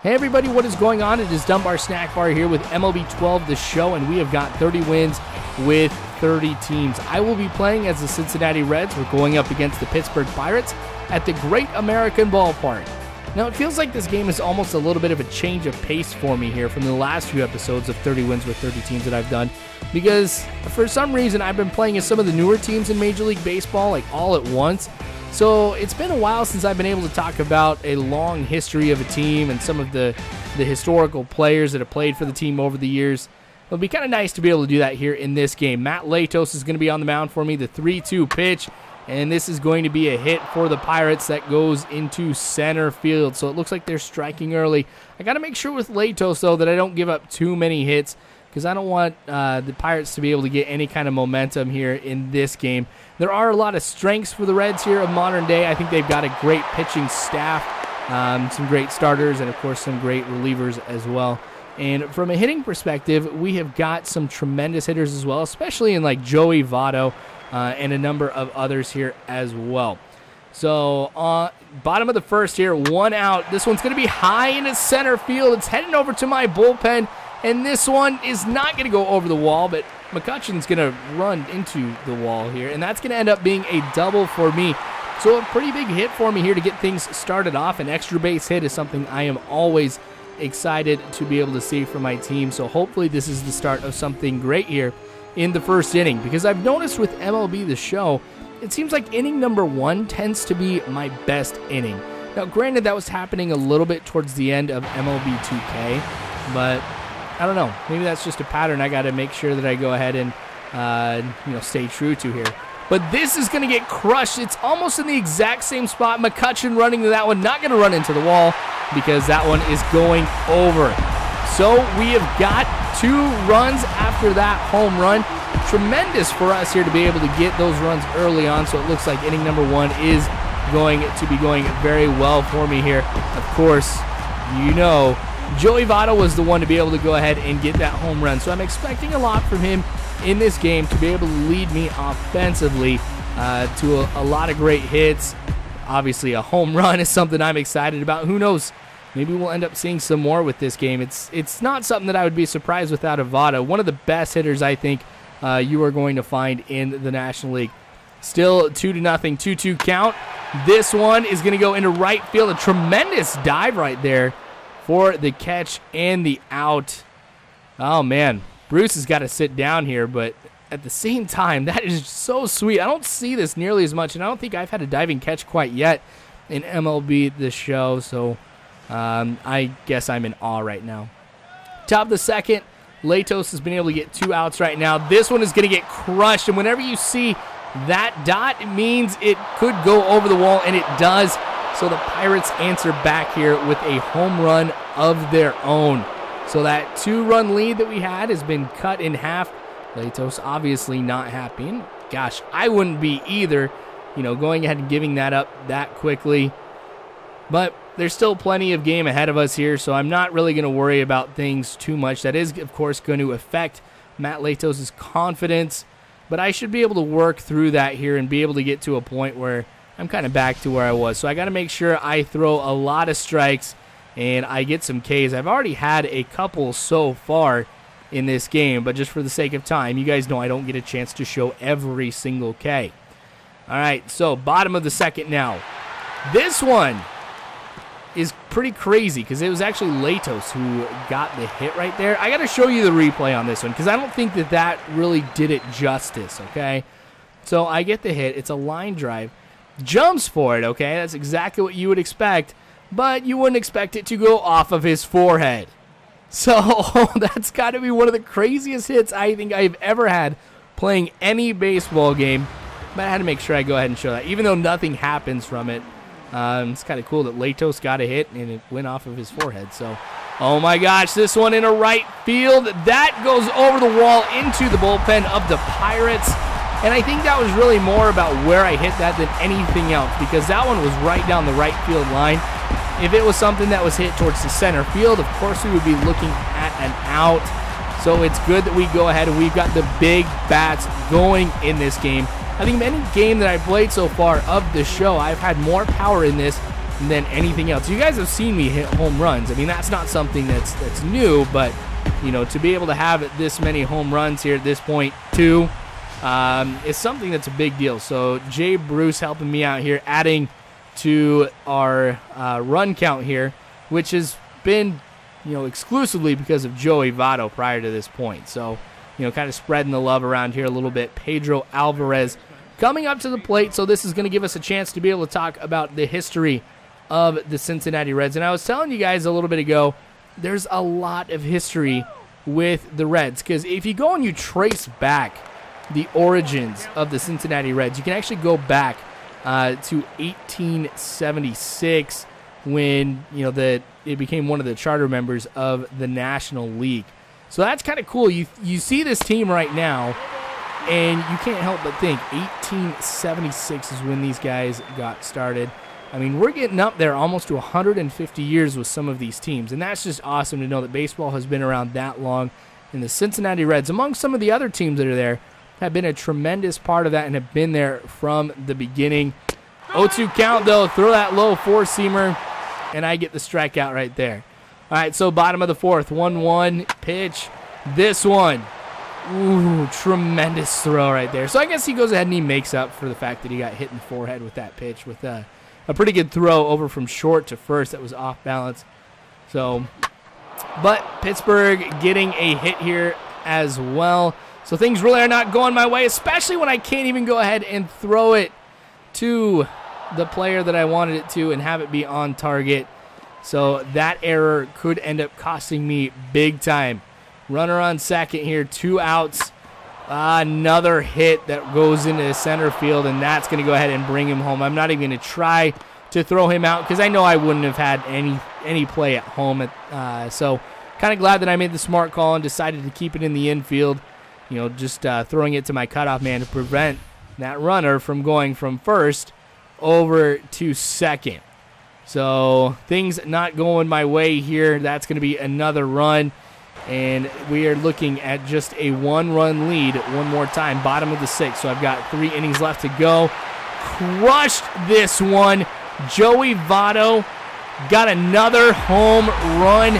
Hey everybody, what is going on? It is Dunbar Snackbar here with MLB 12, the show, and we have got 30 wins with 30 teams. I will be playing as the Cincinnati Reds. We're going up against the Pittsburgh Pirates at the Great American Ballpark. Now, it feels like this game is almost a little bit of a change of pace for me here from the last few episodes of 30 wins with 30 teams that I've done, because for some reason I've been playing as some of the newer teams in Major League Baseball, like all at once. So it's been a while since I've been able to talk about a long history of a team and some of the historical players that have played for the team over the years. It'll be kind of nice to be able to do that here in this game. Matt Latos is going to be on the mound for me, the 3-2 pitch, and this is going to be a hit for the Pirates that goes into center field. So it looks like they're striking early. I got to make sure with Latos, though, that I don't give up too many hits, because I don't want the Pirates to be able to get any kind of momentum here in this game. There are a lot of strengths for the Reds here of modern day. I think they've got a great pitching staff, some great starters, and of course some great relievers as well. And from a hitting perspective, we have got some tremendous hitters as well, especially in like Joey Votto and a number of others here as well. So bottom of the first here, 1 out. This one's going to be high into center field. It's heading over to my bullpen. And this one is not going to go over the wall, but McChickens going to run into the wall here. And that's going to end up being a double for me. So a pretty big hit for me here to get things started off. An extra base hit is something I am always excited to be able to see from my team. So hopefully this is the start of something great here in the first inning. Because I've noticed with MLB The Show, it seems like inning number 1 tends to be my best inning. Now granted, that was happening a little bit towards the end of MLB 2K, but I don't know. Maybe that's just a pattern I got to make sure that I go ahead and stay true to here. But this is going to get crushed. It's almost in the exact same spot. McCutcheon running to that one. Not going to run into the wall because that one is going over. So we have got 2 runs after that home run. Tremendous for us here to be able to get those runs early on. So it looks like inning number 1 is going to be going very well for me here. Of course, Joey Votto was the one to be able to go ahead and get that home run. So I'm expecting a lot from him in this game to be able to lead me offensively to a lot of great hits. Obviously, a home run is something I'm excited about. Who knows? Maybe we'll end up seeing some more with this game. It's not something that I would be surprised without a Votto. One of the best hitters I think you are going to find in the National League. Still 2-0, 2-2 count. This one is going to go into right field. A tremendous dive right there for the catch and the out. Oh, man. Bruce has got to sit down here, but at the same time, that is so sweet. I don't see this nearly as much, and I don't think I've had a diving catch quite yet in MLB The Show, so I guess I'm in awe right now. Top of the second, Latos has been able to get 2 outs right now. This one is going to get crushed, and whenever you see that dot, it means it could go over the wall, and it does. So the Pirates answer back here with a home run of their own. So that 2-run lead that we had has been cut in half. Latos obviously not happy. And gosh, I wouldn't be either, going ahead and giving that up that quickly. But there's still plenty of game ahead of us here, so I'm not really going to worry about things too much. That is, of course, going to affect Matt Latos' confidence. But I should be able to work through that here and be able to get to a point where I'm kind of back to where I was. So I got to make sure I throw a lot of strikes and I get some Ks. I've already had a couple so far in this game, but just for the sake of time, you guys know I don't get a chance to show every single K. All right, so bottom of the second now. This one is pretty crazy because it was actually Latos who got the hit right there. I got to show you the replay on this one because I don't think that really did it justice, okay? So I get the hit. It's a line drive. Jumps for it, okay? That's exactly what you would expect, but you wouldn't expect it to go off of his forehead. So that's got to be one of the craziest hits I think I've ever had playing any baseball game, but I had to make sure I go ahead and show that, even though nothing happens from it. It's kind of cool that Latos got a hit and it went off of his forehead. So, oh my gosh, this one in a right field. That goes over the wall into the bullpen of the Pirates. And I think that was really more about where I hit that than anything else, because that one was right down the right field line. If it was something that was hit towards the center field, of course we would be looking at an out. So it's good that we go ahead and we've got the big bats going in this game. I think any game that I played so far of the show, I've had more power in this than anything else. You guys have seen me hit home runs. I mean, that's not something that's new, but you know, to be able to have this many home runs here at this point too, is something that's a big deal. So Jay Bruce helping me out here, adding to our run count here, which has been, you know, exclusively because of Joey Votto prior to this point. So, you know, kind of spreading the love around here a little bit. Pedro Alvarez coming up to the plate, so this is going to give us a chance to be able to talk about the history of the Cincinnati Reds. And I was telling you guys a little bit ago, there's a lot of history with the Reds, because if you go and you trace back the origins of the Cincinnati Reds, you can actually go back to 1876 when, you know, it became one of the charter members of the National League. So that's kind of cool. You see this team right now, and you can't help but think 1876 is when these guys got started. I mean, we're getting up there almost to 150 years with some of these teams, and that's just awesome to know that baseball has been around that long. And the Cincinnati Reds, among some of the other teams that are there, have been a tremendous part of that and have been there from the beginning. 0-2 count, though. Throw that low four-seamer, and I get the strikeout right there. All right, so bottom of the fourth, 1-1 pitch. This one, ooh, tremendous throw right there. So I guess he goes ahead and he makes up for the fact that he got hit in the forehead with that pitch with a pretty good throw over from short to first that was off balance. So, but Pittsburgh getting a hit here as well. So things really are not going my way, especially when I can't even go ahead and throw it to the player that I wanted it to and have it be on target. So that error could end up costing me big time. Runner on second here, 2 outs. Another hit that goes into center field, and that's going to go ahead and bring him home. I'm not even going to try to throw him out because I know I wouldn't have had any play at home. So kind of glad that I made the smart call and decided to keep it in the infield. You know, just throwing it to my cutoff man to prevent that runner from going from first over to second. So things not going my way here. That's going to be another run. And we are looking at just a 1-run lead one more time, bottom of the 6th. So I've got 3 innings left to go. Crushed this one. Joey Votto got another home run.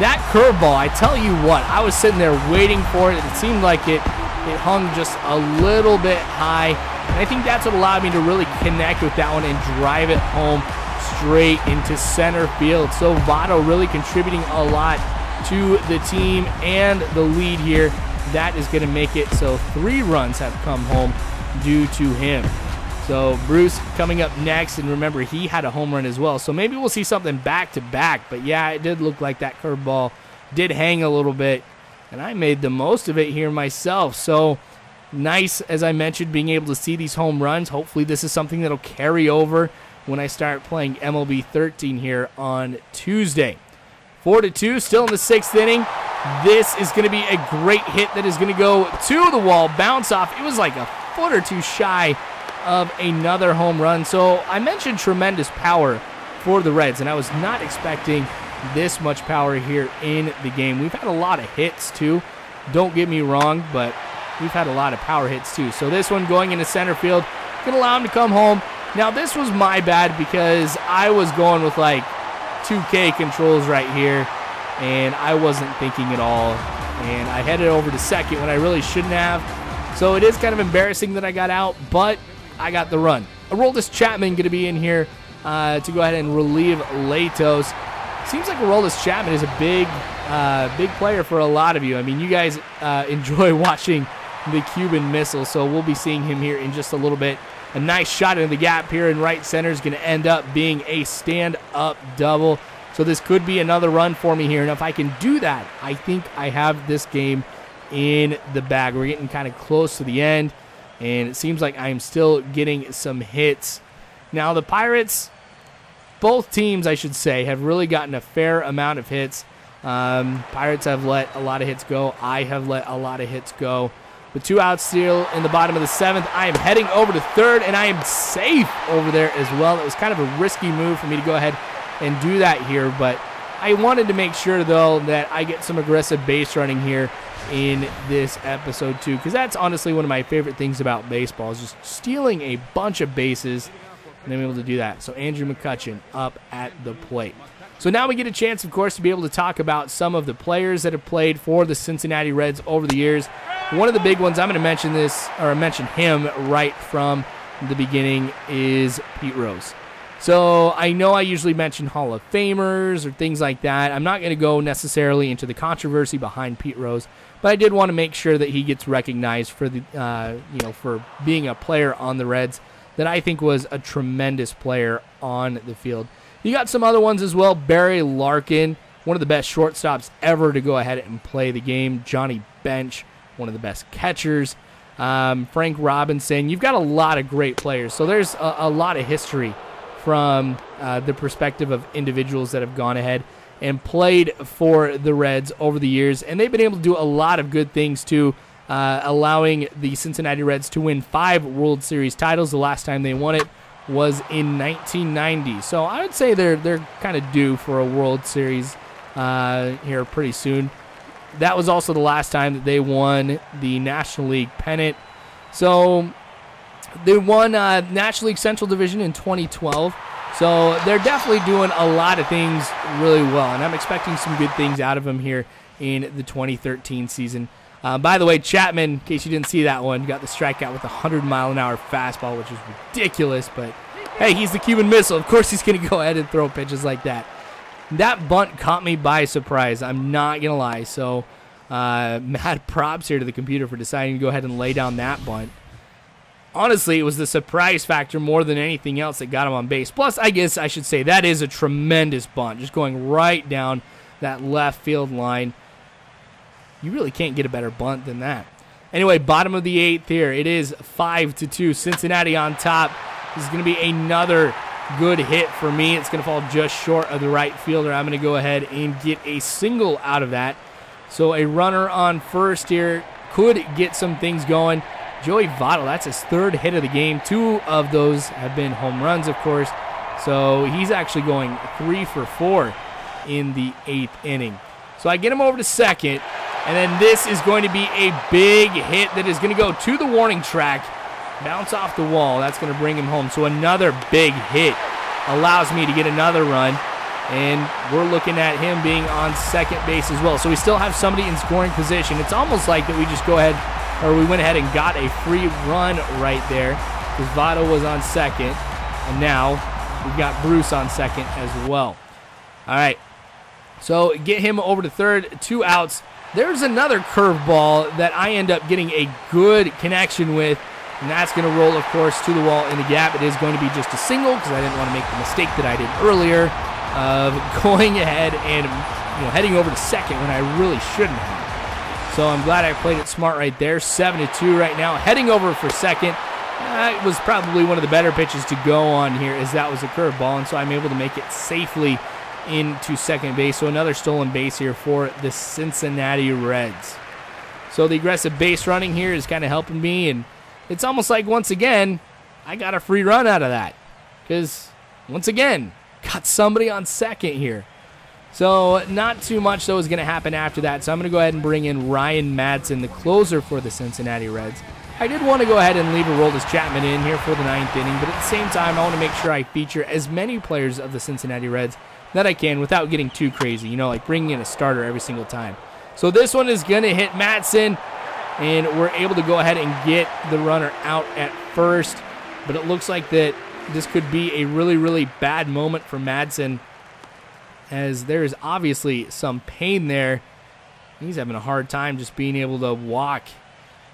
That curveball, I tell you what, I was sitting there waiting for it. It seemed like it hung just a little bit high. And I think that's what allowed me to really connect with that one and drive it home straight into center field. So Votto really contributing a lot to the team and the lead here. That is going to make it so 3 runs have come home due to him. So Bruce coming up next, and remember, he had a home run as well. So maybe we'll see something back-to-back. But yeah, it did look like that curveball did hang a little bit, and I made the most of it here myself. So nice, as I mentioned, being able to see these home runs. Hopefully this is something that'll carry over when I start playing MLB 13 here on Tuesday. 4-2, still in the 6th inning. This is going to be a great hit that is going to go to the wall, bounce off. It was like a foot or two shy of another home run. So I mentioned tremendous power for the Reds, and I was not expecting this much power here in the game. We've had a lot of hits too, don't get me wrong, but we've had a lot of power hits too. So this one going into center field, gonna allow him to come home. Now this was my bad because I was going with like 2K controls right here, and I wasn't thinking at all, and I headed over to second when I really shouldn't have. So it is kind of embarrassing that I got out, but I got the run. Aroldis Chapman going to be in here to go ahead and relieve Latos. Seems like Aroldis Chapman is a big player for a lot of you. I mean, you guys enjoy watching the Cuban Missile, so we'll be seeing him here in just a little bit. A nice shot into the gap here in right center is going to end up being a stand-up double. So this could be another run for me here. And if I can do that, I think I have this game in the bag. We're getting kind of close to the end, and it seems like I'm still getting some hits. Now the Pirates, both teams I should say, have really gotten a fair amount of hits. Pirates have let a lot of hits go. I have let a lot of hits go. With 2 outs still in the bottom of the 7th, I am heading over to third, and I am safe over there as well. It was kind of a risky move for me to go ahead and do that here, but I wanted to make sure, though, that I get some aggressive base running here in this episode, too, because that's honestly one of my favorite things about baseball is just stealing a bunch of bases and I'm able to do that. So Andrew McCutcheon up at the plate. So now we get a chance, of course, to be able to talk about some of the players that have played for the Cincinnati Reds over the years. One of the big ones, I'm going to mention him right from the beginning, is Pete Rose. So I know I usually mention Hall of Famers or things like that. I'm not going to go necessarily into the controversy behind Pete Rose, but I did want to make sure that he gets recognized for the for being a player on the Reds that I think was a tremendous player on the field. You got some other ones as well. Barry Larkin, one of the best shortstops ever to go ahead and play the game. Johnny Bench, one of the best catchers. Frank Robinson. You've got a lot of great players. So there's a lot of history from the perspective of individuals that have gone ahead and played for the Reds over the years. And they've been able to do a lot of good things too, allowing the Cincinnati Reds to win 5 World Series titles. The last time they won it was in 1990. So I would say they're kind of due for a World Series here pretty soon. That was also the last time that they won the National League pennant. So they won National League Central Division in 2012. So they're definitely doing a lot of things really well, and I'm expecting some good things out of them here in the 2013 season. By the way, Chapman, in case you didn't see that one, got the strikeout with a 100-mile-an-hour fastball, which is ridiculous. But, hey, he's the Cuban Missile. Of course he's going to go ahead and throw pitches like that. That bunt caught me by surprise. I'm not going to lie. So, mad props here to the computer for deciding to go ahead and lay down that bunt. Honestly, it was the surprise factor more than anything else that got him on base. Plus, I guess I should say that is a tremendous bunt, just going right down that left field line. You really can't get a better bunt than that. Anyway, bottom of the 8th here. It is 5-2. Cincinnati on top. This is going to be another good hit for me. It's going to fall just short of the right fielder. I'm going to go ahead and get a single out of that. So a runner on first here could get some things going. Joey Votto, that's his 3rd hit of the game. 2 of those have been home runs, of course. So he's actually going 3 for 4 in the 8th inning. So I get him over to second. And then this is going to be a big hit that is going to go to the warning track, bounce off the wall. That's going to bring him home. So another big hit allows me to get another run. And we're looking at him being on second base as well. So we still have somebody in scoring position. It's almost like that we just go ahead, or we went ahead and got a free run right there because Votto was on second. And now we've got Bruce on second as well. All right. So get him over to third, 2 outs. There's another curveball that I end up getting a good connection with, and that's going to roll, of course, to the wall in the gap. It is going to be just a single because I didn't want to make the mistake that I did earlier of going ahead and heading over to second when I really shouldn't have. So I'm glad I played it smart right there. 7-2 right now. Heading over for second. It was probably one of the better pitches to go on here as that was a curveball, and so I'm able to make it safely into second base. So another stolen base here for the Cincinnati Reds. So the aggressive base running here is kind of helping me, and it's almost like once again I got a free run out of that because once again got somebody on second here. So not too much though is going to happen after that. So I'm going to go ahead and bring in Ryan Madsen, the closer for the Cincinnati Reds. I did want to go ahead and leave Aroldis Chapman in here for the 9th inning, but at the same time I want to make sure I feature as many players of the Cincinnati Reds that I can without getting too crazy, like bringing in a starter every single time. So this one is going to hit Madsen, and we're able to go ahead and get the runner out at first. But it looks like that this could be a really, really bad moment for Madsen, as there is obviously some pain there. He's having a hard time just being able to walk.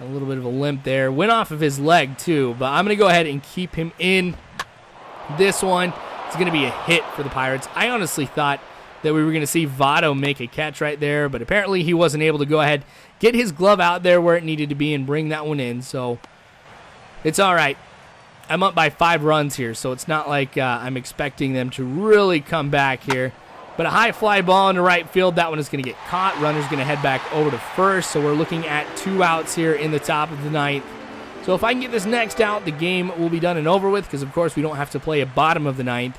A little bit of a limp there. Went off of his leg too, but I'm going to go ahead and keep him in. This one is going to be a hit for the Pirates. I honestly thought that we were going to see Votto make a catch right there, but apparently he wasn't able to go ahead, get his glove out there where it needed to be and bring that one in, so it's all right. I'm up by 5 runs here, so it's not like I'm expecting them to really come back here. But a high fly ball into right field, that one is going to get caught. Runner's going to head back over to first, so we're looking at 2 outs here in the top of the 9th. So if I can get this next out, the game will be done and over with, because of course we don't have to play a bottom of the 9th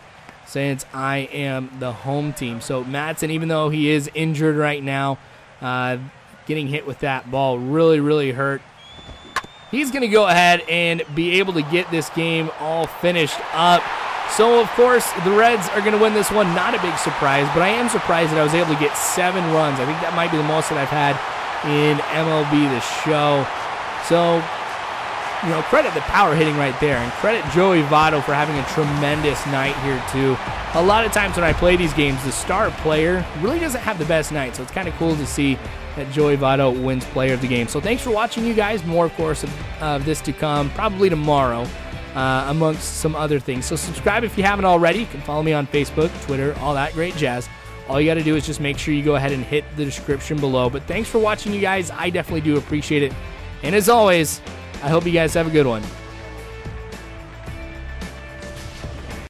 since I am the home team. So Madsen, even though he is injured right now, getting hit with that ball really, really hurt. he's going to go ahead and be able to get this game all finished up. So, of course, the Reds are going to win this one. Not a big surprise, but I am surprised that I was able to get 7 runs. I think that might be the most that I've had in MLB The Show. So, you know, credit the power hitting right there, and credit Joey Votto for having a tremendous night here, too. A lot of times when I play these games, the star player really doesn't have the best night, so it's kind of cool to see that Joey Votto wins player of the game. So thanks for watching, you guys. More, of course, of this to come, probably tomorrow, amongst some other things. So subscribe if you haven't already. You can follow me on Facebook, Twitter, all that great jazz. All you got to do is just make sure you go ahead and hit the description below. But thanks for watching, you guys. I definitely do appreciate it. And as always, I hope you guys have a good one.